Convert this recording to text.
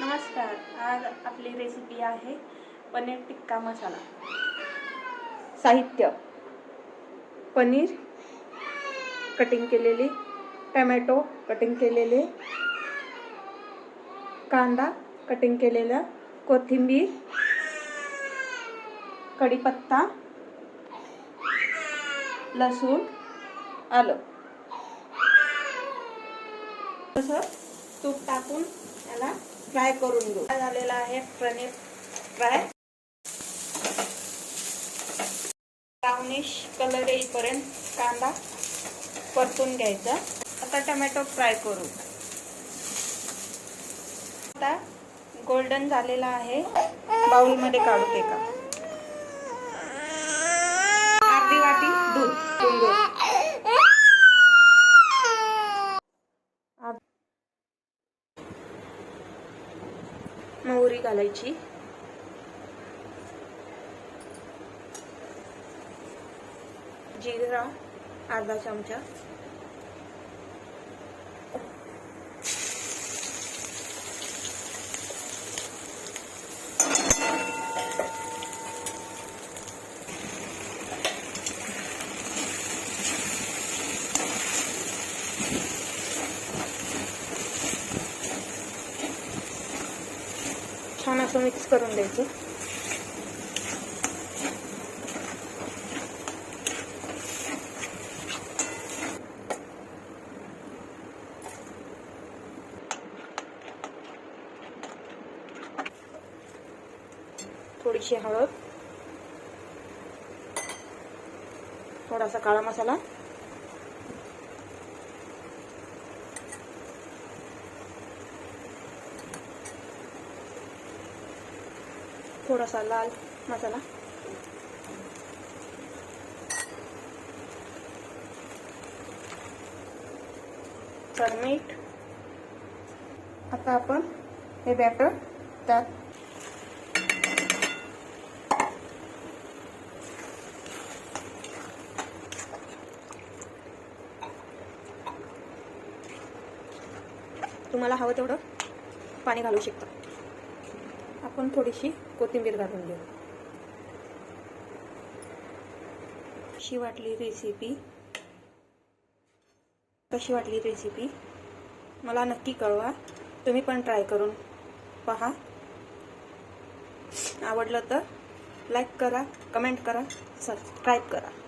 नमस्कार. आज आपली रेसिपी आहे पनीर टिक्का मसाला. साहित्य: पनीर कटिंग केलेली, टोमॅटो कटिंग केलेले, कांदा कटिंग केलेला, कोथिंबीर, कढीपत्ता, लसूण, आलं. तसं तूप टाकून याला फ्राय करून घेऊ. झालेला आहे पनीर फ्राय. ब्राउनिश कलर येईपर्यंत कांदा परतून घ्यायचा. आता टोमॅटो फ्राय करू. आता गोल्डन झालेला आहे. बाउल मध्ये काढते का. अर्धी वाटी दूध. मोहरी घालायची, जिरा अर्धा चमचा, छान असं मिक्स करून द्यायचं. थोडीशी हळद, थोडासा काळा मसाला, थोडासा लाल मसाला, तर मीठ. आता आपण हे बॅटर त्यात तुम्हाला हवं तेवढं पाणी घालू शकता. आपण थोडीशी कोथिंबीर घालून घेऊ. कशी वाटली रेसिपी मला नक्की कळवा. तुम्ही पण ट्राय करून पहा. आवडलं तर लाईक करा, कमेंट करा, सबस्क्राईब करा.